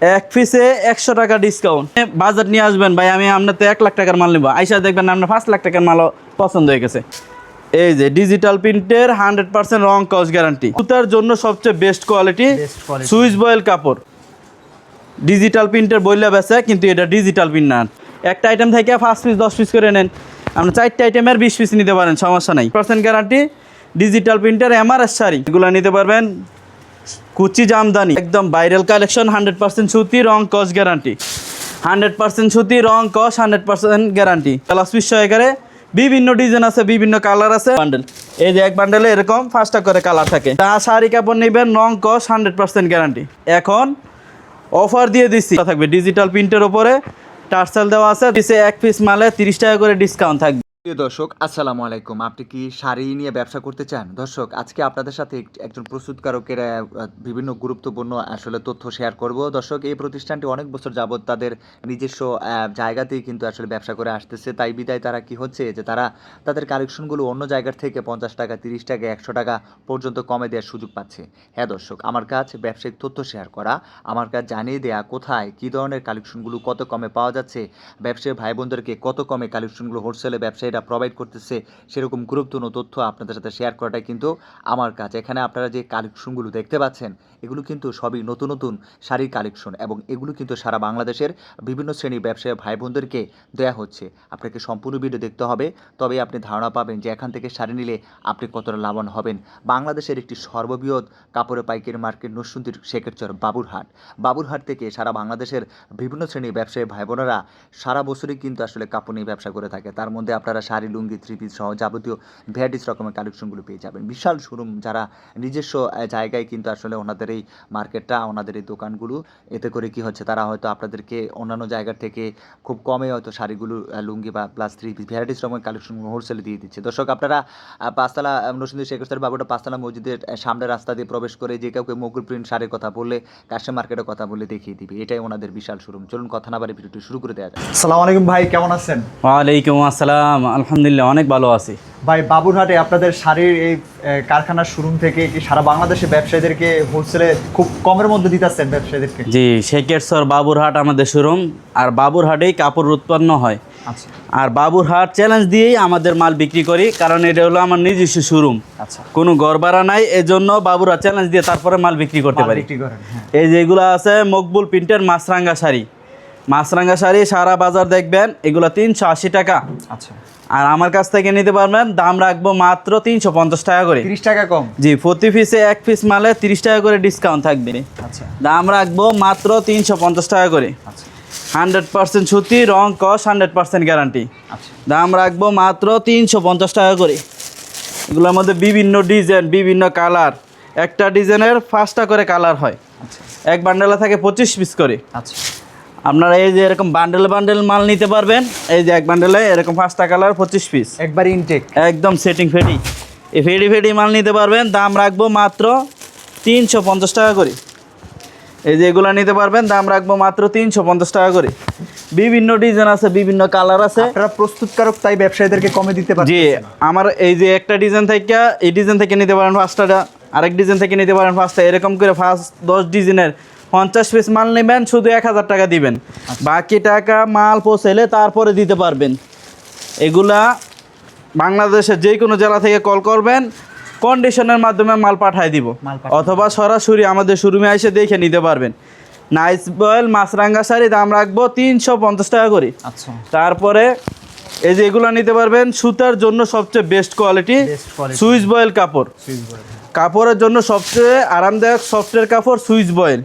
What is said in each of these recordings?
এক পিসে 100 টাকা ডিসকাউন্ট। বাজার নিয়ে আসবেন ভাই, আমি আপনার তো 1 লাখ টাকার মাল নিব, আইসা দেখবেন আপনার 5 লাখ টাকার মালও পছন্দ হয়ে গেছে। এই যে ডিজিটাল প্রিন্টের 100% রং কস গ্যারান্টি, সুতার জন্য সবচেয়ে বেস্ট কোয়ালিটি সুইচ বয়েল কাপড়। ডিজিটাল প্রিন্টের বইলা বেচে, কিন্তু এটা ডিজিটাল প্রিন্ট না। একটা আইটেম থেকে 5 পিস 10 পিস করে নেন, আপনি 4টা আইটেমের 20 পিস নিতে পারেন, সমস্যা নাই। % গ্যারান্টি ডিজিটাল প্রিন্টের এমআরএস শাড়ি, এগুলো নিতে পারবেন। কুচি জামদানি একদম ভাইরাল কালেকশন, 100% সুতি, রং কস গ্যারান্টি। 100% সুতি, রং কস 100% গ্যারান্টি। প্লাস পিস সহকারে বিভিন্ন ডিজাইন আছে, বিভিন্ন কালার আছে। বান্ডেল, এই যে এক বান্ডেলে এরকম 5টা করে কালার থাকে। তা শাড়ি কাপড় নেবেন, রং কস 100% গ্যারান্টি। এখন অফার দিয়ে দিচ্ছি, থাকবে ডিজিটাল প্রিন্টের উপরে টার্সেল দেওয়া আছে, পিসে এক পিস মালে 30 টাকা করে ডিসকাউন্ট থাকবে। প্রিয় দর্শক, আসসালামু আলাইকুম। আপনি কি শাড়ি নিয়ে ব্যবসা করতে চান? দর্শক, আজকে আপনাদের সাথে একজন প্রস্তুতকারকের বিভিন্ন গুরুত্বপূর্ণ আসলে তথ্য শেয়ার করব। দর্শক, এই প্রতিষ্ঠানটি অনেক বছর যাবত তাদের নিজস্ব জায়গাতেই কিন্তু আসলে ব্যবসা করে আসতেছে। তাই বিদায় তারা কি হচ্ছে যে তারা তাদের কালেকশনগুলো অন্য জায়গার থেকে 50 টাকা, 30 টাকা, 100 টাকা পর্যন্ত কমে দেওয়ার সুযোগ পাচ্ছে। হ্যাঁ দর্শক, আমার কাজ ব্যবসায়িক তথ্য শেয়ার করা, আমার কাজ জানিয়ে দেয়া কোথায় কী ধরনের কালেকশনগুলো কত কমে পাওয়া যাচ্ছে, ব্যবসায়ী ভাই বোনদেরকে কত কমে কালেকশনগুলো হোলসেলে ব্যবসায়ীরা প্রোভাইড করতেছে, সেরকম গুরুত্বপূর্ণ তথ্য আপনাদের সাথে শেয়ার করাটাই কিন্তু আমার কাজ। এখানে আপনারা যে কালেকশনগুলো দেখতে পাচ্ছেন, এগুলো কিন্তু সবই নতুন নতুন শাড়ির কালেকশন, এবং এগুলো কিন্তু সারা বাংলাদেশের বিভিন্ন শ্রেণীর ব্যবসায়ী ভাই বোনদেরকে দেওয়া হচ্ছে। আপনাকে সম্পূর্ণ ভিডিও দেখতে হবে, তবে আপনি ধারণা পাবেন যে এখান থেকে শাড়ি নিলে আপনি কতটা লাভবান হবেন। বাংলাদেশের একটি সর্ববৃহৎ কাপড়ের পাইকারি মার্কেট নরসিংদীর শেখেরচর বাবুরহাট থেকে সারা বাংলাদেশের বিভিন্ন শ্রেণীর ব্যবসায়ী ভাই বোনেরা সারা বছরই কিন্তু আসলে কাপড় নিয়ে ব্যবসা করে থাকে। তার মধ্যে আপনারা শাড়ি, লুঙ্গি, 3 পিস সহ যাবতীয় ভ্যারাইটিস রকমের কালেকশনগুলো পেয়ে যাবেন। বিশাল শোরুম, যারা নিজস্ব জায়গায় কিন্তু আসলে ওনাদের এই মার্কেটটা, ওনাদের এই দোকানগুলো, এতে করে কি হচ্ছে, তারা হয়তো আপনাদেরকে অন্যান্য জায়গার থেকে খুব কমে হয়তো শাড়িগুলো, লুঙ্গি বা প্লাস 3 পিস ভ্যারাইটিস রকমের কালেকশনগুলো হোলসেলে দিয়ে দিচ্ছে। দর্শক, আপনারা পাঁচতলা নরসিংদী শেখেরচর বাবুটা পাঁচতলা মসজিদের সামনে রাস্তা দিয়ে প্রবেশ করে যে কাউকে মুকুল প্রিন্ট শাড়ির কথা বললে, কাশে মার্কেটের কথা বললে দেখিয়ে দিবে। এটাই ওনাদের বিশাল শোরুম। চলুন কথা না বাড়ি ভিডিওটি শুরু করে দেওয়া যায়। আসসালামু আলাইকুম ভাই, কেমন আছেন? ওয়ালাইকুম আসসালাম, আলহামদুলিল্লাহ অনেক ভালো আছি। ভাই, বাবুরহাটে আপনাদের শাড়ির এই কারখানার শোরুম থেকে কি সারা বাংলাদেশে ব্যবসায়ীদেরকে হোলসেলে খুব কমের মধ্যে দিতেছেন ব্যবসায়ীদেরকে? জি, শেখেরচর বাবুরহাট আমাদের শোরুম, আর বাবুরহাটেই কাপড় উৎপন্ন হয়। আচ্ছা আর বাবুরহাট চ্যালেঞ্জ দিয়েই আমাদের মাল বিক্রি করি, কারণ এটা হলো আমার নিজস্ব শোরুম। আচ্ছা, কোনো ঘর ভাড়া নাই, এজন্য বাবুরহাট চ্যালেঞ্জ দিয়ে তারপরে মাল বিক্রি করতে পারি। বিক্রি করেন, হ্যাঁ। এই যেগুলো আছে মকবুল প্রিন্টের মাছরাঙ্গা শাড়ি, মাছরাঙ্গা শাড়ি সারা বাজার দেখবেন এগুলো 380 টাকা। আচ্ছা, আর আমার কাছ থেকে নিতে পারবেন, দাম রাখবো মাত্র 350 টাকা করে। 30 টাকা কম? জি, প্রতি পিসে এক পিস মালে 30 টাকা করে ডিসকাউন্ট থাকবে। আচ্ছা, দাম রাখবো মাত্র 350 টাকা করে। আচ্ছা, 100% সুতি, রং কস 100% গ্যারান্টি। আচ্ছা, দাম রাখবো মাত্র 350 টাকা করে। এগুলোর মধ্যে বিভিন্ন ডিজাইন, বিভিন্ন কালার, একটা ডিজাইনের 5টা করে কালার হয়। আচ্ছা, এক বান্ডেলে থাকে 25 পিস করে। আচ্ছা, আপনারা এই যে এরকম বান্ডেল বান্ডেল মাল নিতে পারবেন। এই যে এক বান্ডেলে এরকম 5টা কালার 25 পিস, একবার ইনটেক, একদম সেটিং ফেডি। এই ফেডি ফেডি মাল নিতে পারবেন, দাম রাখবো মাত্র 350 টাকা করে। এই যে এগুলো নিতে পারবেন, দাম রাখবো মাত্র 350 টাকা করে। বিভিন্ন ডিজাইন আছে, বিভিন্ন কালার আছে। আপনারা প্রস্তুতকারক, তাই ব্যবসায়ীদেরকে কমে দিতে পারেন। জি, আমার এই যে একটা ডিজাইন থেকে, এই ডিজাইন থেকে নিতে পারেন 5টা, আরেক ডিজাইন থেকে নিতে পারেন 5টা, এরকম করে 10 ডিজাইনের 50 পিস মাল নেবেন, শুধু 1000 টাকা দিবেন। বাকি টাকা মাল পৌঁছাইলে তারপরে দিতে পারবেন। এগুলা বাংলাদেশের যে কোনো জেলা থেকে কল করবেন, কন্ডিশনের মাধ্যমে মাল পাঠায় দিব, অথবা সরাসরি আমাদের শোরুমে এসে দেখে নিতে পারবেন। নাইস বয়েল মাছরাঙ্গা শাড়ি, দাম রাখবো 350 টাকা করে। আচ্ছা, তারপরে এই যে এগুলো নিতে পারবেন, সুতার জন্য সবচেয়ে বেস্ট কোয়ালিটি সুইচ বয়েল কাপড়। কাপড়ের জন্য সবচেয়ে আরামদায়ক সফটের কাপড় সুইচ বয়েল।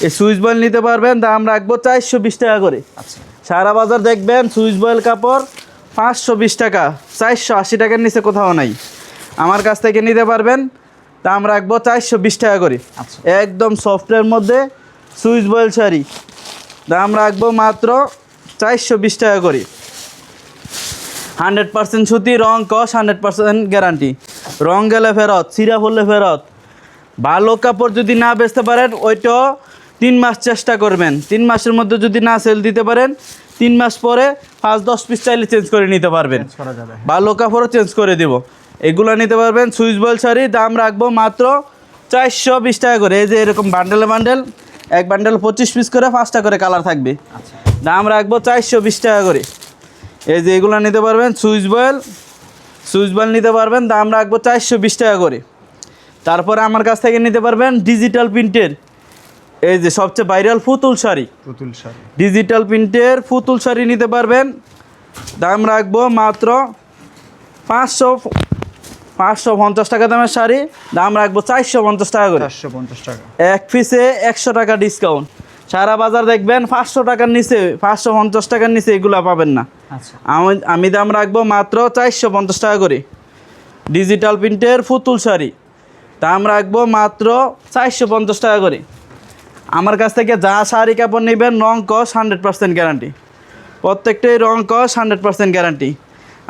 এই সুইচ বয়েল নিতে পারবেন, দাম রাখবো 420 টাকা করে। আচ্ছা, সারা বাজার দেখবেন সুইচ বয়েল কাপড় 520 টাকা, 480 টাকার নিচে কোথাও নাই। আমার কাছ থেকে নিতে পারবেন, দাম রাখবো 420 টাকা করে। আচ্ছা, একদম সফটের মধ্যে সুইচ বয়েল শাড়ি, দাম রাখবো মাত্র 420 টাকা করে। 100% সুতি, রং কস 100% গ্যারান্টি। রং গেলে ফেরত, ছিঁড়া পড়লে ফেরত। ভালো কাপড় যদি না বেচতে পারেন, ওইটাও 3 মাস চেষ্টা করবেন। 3 মাসের মধ্যে যদি না সেল দিতে পারেন, 3 মাস পরে 5-10 পিস চাইলে চেঞ্জ করে নিতে পারবেন। ভালো কাপড়ও চেঞ্জ করে দেব। এগুলো নিতে পারবেন সুইচ বয়েল শাড়ি, দাম রাখবো মাত্র 420 টাকা করে। এই যে এরকম বান্ডেলে বান্ডেল এক বান্ডেল 25 পিস করে 5টা করে কালার থাকবে। আচ্ছা দাম রাখবো 420 টাকা করে। এই যে এগুলো নিতে পারবেন সুইচ বয়েল নিতে পারবেন, দাম রাখবো 420 টাকা করে। তারপরে আমার কাছ থেকে নিতে পারবেন ডিজিটাল প্রিন্টের এই যে সবচেয়ে ভাইরাল পুতুল শাড়ি, পুতুল শাড়ি। ডিজিটাল প্রিন্টের পুতুল শাড়ি নিতে পারবেন, দাম রাখবো মাত্র 550 টাকা দামের শাড়ি, দাম রাখবো 450 টাকা করে। 450 টাকা। এক পিসে 100 টাকা ডিসকাউন্ট। সারা বাজার দেখবেন 500 টাকার নিচে, 550 টাকার নিচে এগুলো পাবেন না। আচ্ছা আমি দাম রাখবো মাত্র 450 টাকা করে। ডিজিটাল প্রিন্টের পুতুল শাড়ি, দাম রাখবো মাত্র 450 টাকা করে। আমার কাছ থেকে যা শাড়ি কাপড় নেবেন রং কস 100% গ্যারান্টি, প্রত্যেকটাই রং কস 100% গ্যারান্টি।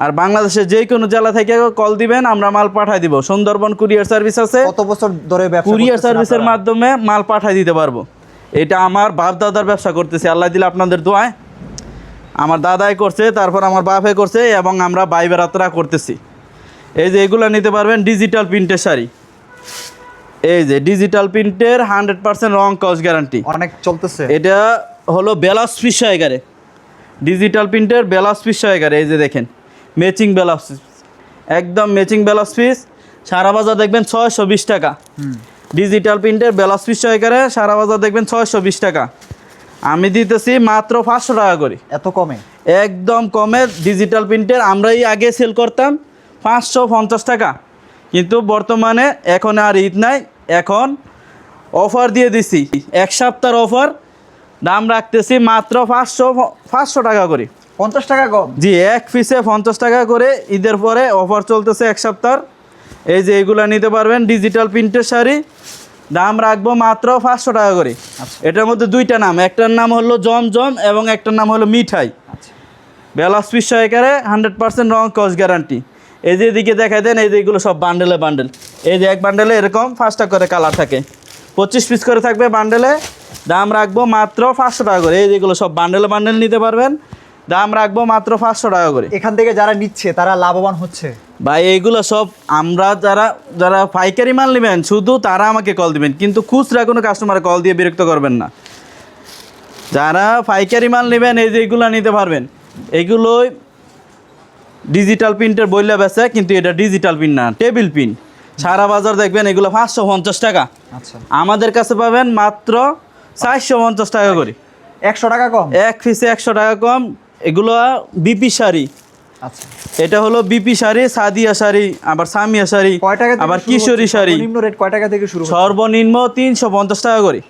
আর বাংলাদেশের যে কোনো জেলা থেকে কল দিবেন, আমরা মাল পাঠিয়ে দিব। সুন্দরবন কুরিয়ার সার্ভিস আছে, কত বছর ধরে ব্যবসা কুরিয়ার করতেছেন সার্ভিসের আপনারা? মাধ্যমে মাল পাঠিয়ে দিতে পারবো। এটা আমার বাপ দাদার ব্যবসা করতেছি, আল্লাহ দিলে আপনাদের দোয়ায়। আমার দাদাই করছে, তারপর আমার বাপে করছে, এবং আমরা ভাই বেড়াতরা করতেছি। এই যে এগুলো নিতে পারবেন ডিজিটাল প্রিন্টের শাড়ি, এই যে ডিজিটাল প্রিন্টের 100% রং কস গ্যারান্টি। অনেক চলতেছে। এটা হলো ব্লাউজ পিস সহকারে, ডিজিটাল প্রিন্টের ব্লাউজ পিস সহকারে। এই যে দেখেন ম্যাচিং ব্লাউজ পিস, একদম ম্যাচিং ব্লাউজ পিস। সারা বাজার দেখবেন 620 টাকা। ডিজিটাল প্রিন্টের ব্লাউজ পিস সহকারে সারা বাজার দেখবেন 620 টাকা। আমি দিতেছি মাত্র 500 টাকা করে। এত কমে? একদম কমে। ডিজিটাল প্রিন্টের আমরাই আগে সেল করতাম 550 টাকা, কিন্তু বর্তমানে এখন আর ঈদ নাই, এখন অফার দিয়ে দিছি, এক সপ্তাহের অফার। দাম রাখতেছি মাত্র 500 টাকা করে। 50 টাকা কম? জি, এক পিসে 50 টাকা করে। ঈদের পরে অফার চলতেছে এক সপ্তাহ। এই যে এগুলা নিতে পারবেন ডিজিটাল প্রিন্টের শাড়ি, দাম রাখবো মাত্র 500 টাকা করে। এটার মধ্যে দুইটা নাম, একটার নাম হলো জমজম এবং একটার নাম হলো মিঠাই। ব্লাউজ পিস সহকারে 100% রং কস গ্যারান্টি। এই যে এদিকে দেখাই দেন, এই যে এগুলো সব বান্ডেলে বান্ডেল। এই যে এক বান্ডেলে এরকম 5টা করে কালার থাকে, 25 পিস করে থাকবে বান্ডেলে। দাম রাখবো মাত্র 500 টাকা করে। এই যেগুলো সব বান্ডেল নিতে পারবেন, দাম রাখবো মাত্র 500 টাকা করে। এখান থেকে যারা নিচ্ছে তারা লাভবান হচ্ছে? ভাই এইগুলো সব আমরা যারা পাইকারি মাল নেবেন শুধু তারা আমাকে কল দিবেন, কিন্তু খুচরা কোনো কাস্টমারে কল দিয়ে বিরক্ত করবেন না। যারা পাইকারি মাল নেবেন এই যে এগুলো নিতে পারবেন। এগুলোই ডিজিটাল প্রিন্টের বইলা বেচে, কিন্তু এটা ডিজিটাল প্রিন্ট না, টেবিল প্রিন্ট। সারা বাজার দেখবেন এগুলো 550 টাকা, আচ্ছা আমাদের কাছে পাবেন মাত্র 450 টাকা করে। 100 টাকা কম? এক পিসে 100 টাকা কম। এগুলো বিপি শাড়ি, আচ্ছা এটা হলো বিপি শাড়ি, সাদিয়া শাড়ি, আবার সামিয়া শাড়ি, কয় টাকা থেকে আবার শুরু কিশোরী হচ্ছে? শাড়ি। সর্বনিম্ন রেট কয় টাকা থেকে শুরু হচ্ছে? সর্বনিম্ন 350 টাকা করে।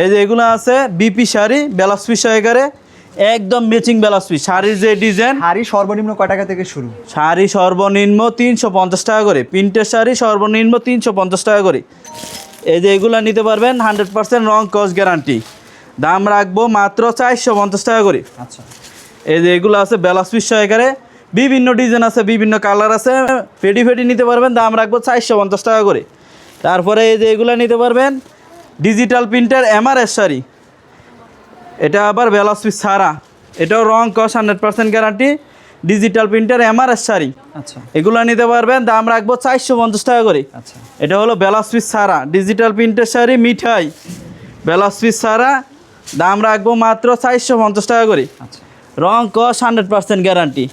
এই যে এগুলো আছে বিপি শাড়ি, ব্লাউজ পিস সহকারে, একদম ম্যাচিং ব্লাউজ পিস। শাড়ির যে ডিজাইন, শাড়ি সর্বনিম্ন কয় টাকা থেকে শুরু? শাড়ি সর্বনিম্ন 350 টাকা করে। প্রিন্টের শাড়ি সর্বনিম্ন 350 টাকা করে। এই যে এগুলো নিতে পারবেন 100% রং কস গ্যারান্টি, দাম রাখবো মাত্র 450 টাকা করে। আচ্ছা এই যে এগুলো আছে ব্লাউজ পিস সহকারে, বিভিন্ন ডিজাইন আছে, বিভিন্ন কালার আছে। ফেডি নিতে পারবেন, দাম রাখবো 450 টাকা করে। তারপরে এই যে এগুলো নিতে পারবেন ডিজিটাল প্রিন্টার এমআরএস শাড়ি, এটা আবার ব্লাউজ পিস ছাড়া, এটাও রং কস 100% guarantee. Digital printer Mrs sari, আচ্ছা এগুলো নিতে পারবেন, দাম রাখবো 450 টাকা করে। আচ্ছা এটা হলো ব্লাউজ পিস ছাড়া ডিজিটাল প্রিন্টের শাড়ি, মিঠাই ব্লাউজ পিস ছাড়া, দাম রাখবো মাত্র 450 টাকা করে। আচ্ছা রং কস 100% গ্যারান্টি।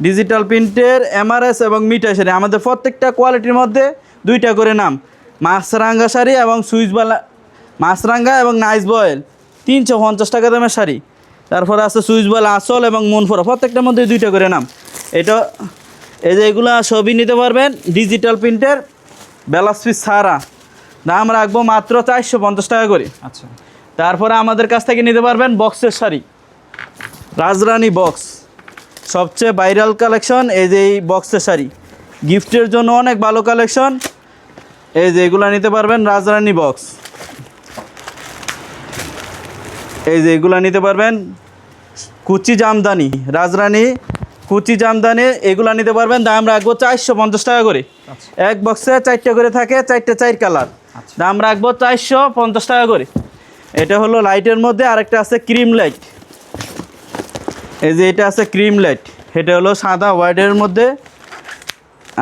ডিজিটাল প্রিন্টের এমআরএস এবং মিঠাই শাড়ি, আমাদের প্রত্যেকটা কোয়ালিটির মধ্যে দুইটা করে নাম, মাছরাঙ্গা শাড়ি এবং সুইচবালা, মাছরাঙ্গা এবং নাইস বয়েল 350 টাকা দামের শাড়ি। তারপরে আছে সুইচবালা আসল এবং মনফরা, প্রত্যেকটার মধ্যে দুইটা করে নাম। এটা এই যে এগুলো সবই নিতে পারবেন ডিজিটাল প্রিন্টের ব্লাউজ পিস ছাড়া, দাম রাখবো মাত্র 450 টাকা করে। আচ্ছা তারপরে আমাদের কাছ থেকে নিতে পারবেন বক্সের শাড়ি, রাজরানী বক্স, সবচেয়ে ভাইরাল কালেকশন। এই যে এই বক্সের শাড়ি গিফটের জন্য অনেক ভালো কালেকশন। এই যে এগুলো নিতে পারবেন রাজরানী বক্স, এই যে এগুলো নিতে পারবেন কুচি জামদানি, রাজরানী কুচি জামদানি, এগুলো নিতে পারবেন, দাম রাখবো 450 টাকা করে। এক বক্সে 4টা করে থাকে, 4টে 4 কালার, দাম রাখবো 450 টাকা করে। এটা হলো লাইটের মধ্যে, আরেকটা আছে ক্রিম লাইট। এই যে এটা আছে ক্রিম লাইট, এটা হলো সাদা হোয়াইটের মধ্যে,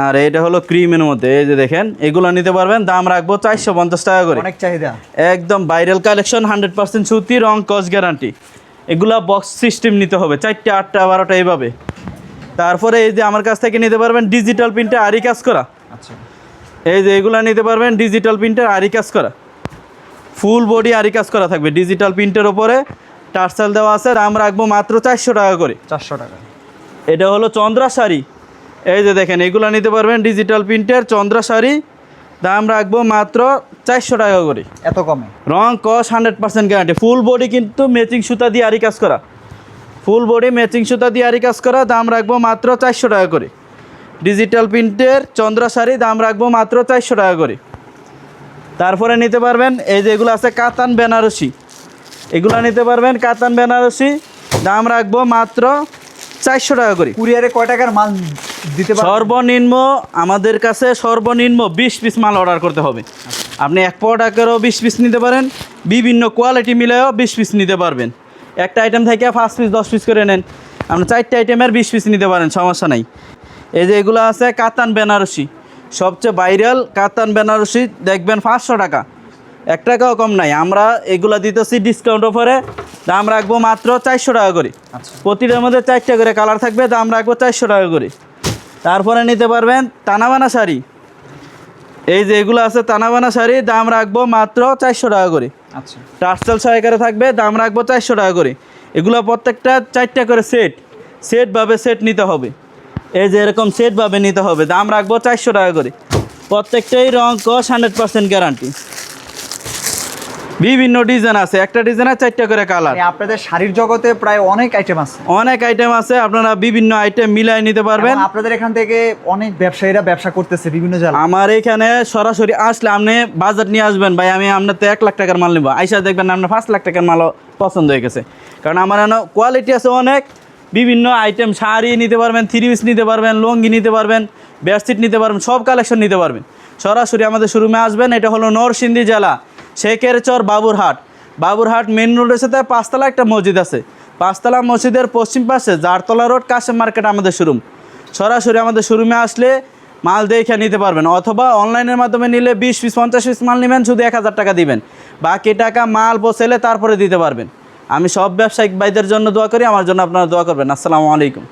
আর এটা হলো ক্রিমের মধ্যে, এই যে দেখেন এগুলো নিতে পারবেন, দাম রাখবো 450 টাকা করে। অনেক চাহিদা। একদম ভাইরাল কালেকশন, 100% সুতি, রং কস গ্যারান্টি। এগুলা বক্স সিস্টেম নিতে হবে, 4টা 8টা 12টা এইভাবে। তারপরে এই যে আমার কাছ থেকে নিতে পারবেন ডিজিটাল প্রিন্টে আরি কাজ করা, আচ্ছা, এই যে এগুলা নিতে পারবেন ডিজিটাল প্রিন্টের আরি কাজ করা, ফুল বডি আরি কাজ করা থাকবে ডিজিটাল প্রিন্টের ওপরে, টার্সেল দেওয়া আছে, দাম রাখবো মাত্র 400 টাকা করে। 400 টাকা। এটা হলো চন্দ্রা শাড়ি, এই যে দেখেন এগুলো নিতে পারবেন ডিজিটাল প্রিন্টের চন্দ্রা শাড়ি, দাম রাখবো মাত্র 400 টাকা করে। এত কমে? রং কস 100% গ্যারান্টি, ফুল বডি কিন্তু ম্যাচিং সুতা দিয়ে আরি কাজ করা, ফুল বডি ম্যাচিং সুতা দিয়ে আরি কাজ করা, দাম রাখবো মাত্র 400 টাকা করে। ডিজিটাল প্রিন্টের চন্দ্রা শাড়ি, দাম রাখবো মাত্র 400 টাকা করে। তারপরে নিতে পারবেন এই যে এগুলো আছে কাতান বেনারসি, এগুলো নিতে পারবেন কাতান বেনারসি, দাম রাখবো মাত্র 400 টাকা করে। কুরিয়ারে কয় টাকার মাল দিতে পারবেন? সর্বনিম্ন আমাদের কাছে সর্বনিম্ন 20 পিস মাল অর্ডার করতে হবে। আপনি 1 প্রোডাক্টেরও 20 পিস নিতে পারেন, বিভিন্ন কোয়ালিটি মিলেও 20 পিস নিতে পারবেন। একটা আইটেম থেকে 5 পিস 10 পিস করে নেন, আপনি 4টা আইটেমের 20 পিস নিতে পারেন, সমস্যা নাই। এই যে এগুলো আছে কাতান বেনারসি, সবচেয়ে ভাইরাল কাতান বেনারসি, দেখবেন 500 টাকা, 1 টাকাও কম নাই। আমরা এগুলো দিতেছি ডিসকাউন্ট অফারে, দাম রাখবো মাত্র 400 টাকা করে। আচ্ছা, প্রতিটার মধ্যে 4টা করে কালার থাকবে, দাম রাখবো 400 টাকা করে। তারপরে নিতে পারবেন তানাবানা শাড়ি, এই যে এগুলো আছে তানাবানা শাড়ি, দাম রাখবো মাত্র 400 টাকা করে। আচ্ছা, টার্সেল সহকারে থাকবে, দাম রাখবো 400 টাকা করে। এগুলো প্রত্যেকটা 4টা করে সেটভাবে সেট নিতে হবে, এই যে এরকম সেটভাবে নিতে হবে, দাম রাখবো 400 টাকা করে। প্রত্যেকটাই রং কস 100% গ্যারান্টি। বিভিন্ন ডিজাইন আছে, একটা ডিজাইনের 4টা করে কালার। মানে আপনাদের শাড়ির জগতে প্রায় অনেক আইটেম আছে। অনেক আইটেম আছে, আপনারা বিভিন্ন আইটেম মিলাই নিতে পারবেন। এবং আপনাদের এখান থেকে অনেক ব্যবসায়ীরা ব্যবসা করতেছে বিভিন্ন জেলায়। আমার এখানে সরাসরি আসলে আপনি বাজার নিয়ে আসবেন ভাই, আমি আপনার তো 1 লাখ টাকার মাল নিব, আইসা দেখবেন আপনার 5 লাখ টাকার মালও পছন্দ হয়ে গেছে। কারণ আমার এখানে কোয়ালিটি আছে অনেক, বিভিন্ন আইটেম, শাড়ি নিতে পারবেন, 3 পিস নিতে পারবেন, লুঙ্গি নিতে পারবেন, বেডশিট নিতে পারবেন, সব কালেকশন নিতে পারবেন। সরাসরি আমাদের শোরুমে আসবেন। এটা হলো নরসিংদী জেলা, শেখের চর, বাবুরহাট মেন রোডের সাথে 5তলা একটা মসজিদ আছে, 5তলা মসজিদের পশ্চিম পাশে জারতলা রোড, কাশেম মার্কেট আমাদের শোরুম। সরাসরি আমাদের শোরুমে আসলে মাল দেখে নিতে পারবেন, অথবা অনলাইনের মাধ্যমে নিলে 20 পিস 50 পিস মাল নেবেন, শুধু 1000 টাকা দিবেন, বাকি টাকা মাল পৌঁছালে তারপরে দিতে পারবেন। আমি সব ব্যবসায়িক ভাইদের জন্য দোয়া করি, আমার জন্য আপনারা দোয়া করবেন। আসসালামু আলাইকুম।